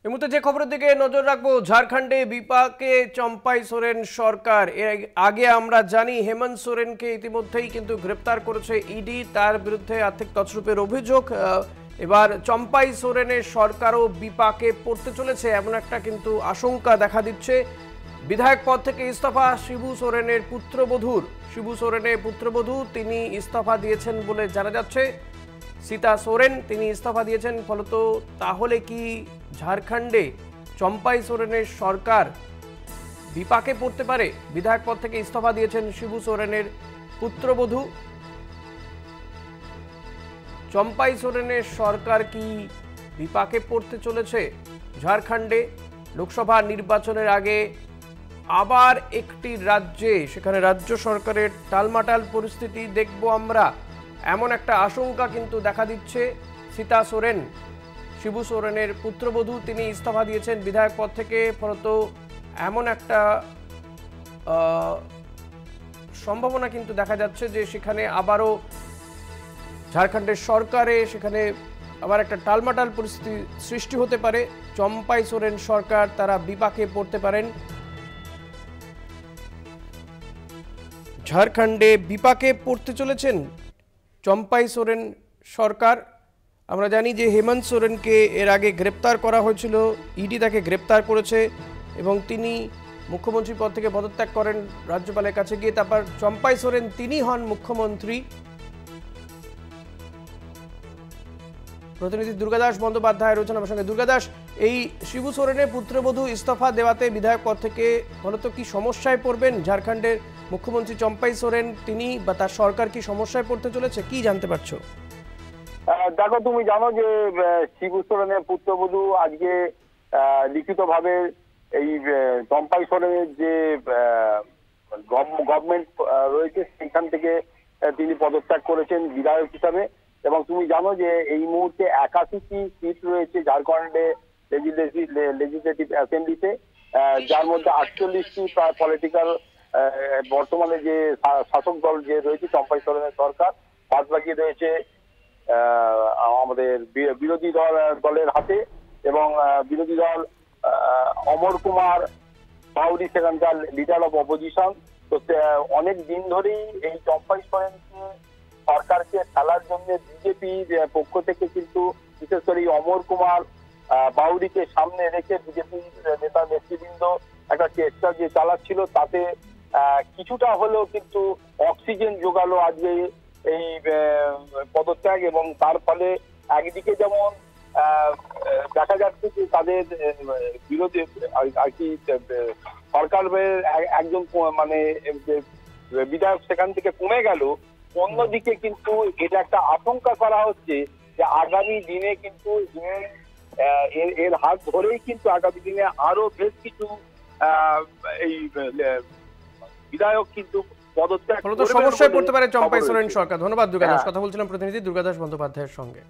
এই মুহূর্তে যে খবরের দিকে নজর রাখবো, ঝাড়খণ্ডে বিপাকে চম্পাই সোরেন সরকার। এর আগে আমরা জানি হেমন্ত সোরেনকে ইতিমধ্যেই কিন্তু গ্রেপ্তার করেছে ইডি, তার বিরুদ্ধে আর্থিক তছরূপের অভিযোগ। এবার চম্পাই সোরেনের সরকারও বিপাকে পড়তে চলেছে এমন একটা কিন্তু আশঙ্কা দেখা দিচ্ছে। বিধায়ক পদ থেকে ইস্তফা শিবু সোরেনের পুত্রবধূর, শিবু সোরেনের পুত্রবধূ তিনি ইস্তফা দিয়েছেন বলে জানা যাচ্ছে। সীতা সোরেন তিনি ইস্তফা দিয়েছেন। ফলত তাহলে কি ঝাড়খণ্ডে চম্পাই সোরেনের সরকার বিপাকে পড়তে পারে? বিধায়ক পদ থেকে ইস্তফা দিয়েছেন শিবু সোরেনের পুত্রবধূ। চম্পাই সোরেনের সরকার কি বিপাকে পড়তে চলেছে ঝাড়খণ্ডে? লোকসভা নির্বাচনের আগে আবার একটি রাজ্যে, সেখানে রাজ্য সরকারের টালমাটাল পরিস্থিতি দেখব আমরা, এমন একটা আশঙ্কা কিন্তু দেখা দিচ্ছে। সীতা সোরেন, শিবু সোরেনের পুত্রবধূ, তিনি ইস্তফা দিয়েছেন বিধায়ক পদ থেকে। ফলত এমন একটা সম্ভাবনা কিন্তু দেখা যাচ্ছে যে সেখানে আবারও ঝাড়খণ্ডের সরকারে সেখানে আবার একটা টালমাটাল পরিস্থিতি সৃষ্টি হতে পারে। চম্পাই সোরেন সরকার তারা বিপাকে পড়তে পারেন। ঝাড়খণ্ডে বিপাকে পড়তে চলেছেন চম্পাই সোরেন সরকার। আমরা জানি যে হেমন্ত সোরেনকে এর আগে গ্রেপ্তার করা হয়েছিল, ইডি তাকে গ্রেপ্তার করেছে এবং তিনি মুখ্যমন্ত্রী পদ থেকে পদত্যাগ করেন রাজ্যপালের কাছে গিয়ে। তারপর চম্পাই সোরেন তিনি হন মুখ্যমন্ত্রী। প্রতিনিধি দুর্গাদাস বন্দ্যোপাধ্যায় রয়েছেন আমার সঙ্গে। দুর্গাদাস, এই শিবু সোরেনের পুত্রবধূ ইস্তফা দেওয়াতে বিধায়ক পদ থেকে ফলত কি সমস্যায় পড়বেন ঝাড়খণ্ডের মুখ্যমন্ত্রী চম্পাই সোরেন, তিনি বা তার সরকার কি সমস্যায় পড়তে চলেছে, কি জানতে পারছো? দেখো, তুমি জানো যে শিবু সোরেনের পুত্রবধূ আজকে লিখিতভাবে এই চম্পাই সোরেনের যে গভর্নমেন্ট রয়েছে সেখান থেকে তিনি পদত্যাগ করেছেন বিধায়ক হিসাবে। এবং তুমি জানো যে এই মুহূর্তে 81টি সিট রয়েছে ঝাড়খণ্ডে লেজিসলেটিভ অ্যাসেম্বলিতে, যার মধ্যে 48টি পলিটিক্যাল বর্তমানে যে শাসক দল যে রয়েছে চম্পাই সোরেনের সরকার, বাদ বাকি রয়েছে আমাদের বিরোধী দলের হাতে। এবং বিরোধী দল অমর কুমার বাউরি সেখানকার লিডার অফ অপোজিশন। তো অনেক দিন ধরেই এই চম্পাই সোরেনকে সরকারকে ফেলার জন্য বিজেপির পক্ষ থেকে কিন্তু বিশেষ করে অমর কুমার বাউরিকে সামনে রেখে বিজেপি নেতা নেতৃবৃন্দ একটা চেষ্টা যে চালাচ্ছিল, তাতে কিছুটা হলেও কিন্তু অক্সিজেন যোগালো আজকে এই পদত্যাগ। এবং তার ফলে একদিকে যেমন দেখা যাচ্ছে যে তাদের বিরোধী আর কি সরকারের একজন মানে বিধায়ক সেখান থেকে কমে গেল, অন্যদিকে কিন্তু এটা একটা আশঙ্কা করা হচ্ছে যে আগামী দিনে কিন্তু এর হাত ধরেই কিন্তু আগামী দিনে আরো বেশ কিছু এই বিধায়ক কিন্তু পদত্যাগ সমস্যায় পড়তে পারে চম্পাই সোরেন সরকার। ধন্যবাদ দুর্গাদাস। কথা বলছিলাম প্রতিনিধি দুর্গাদাস বন্দ্যোপাধ্যায়ের সঙ্গে।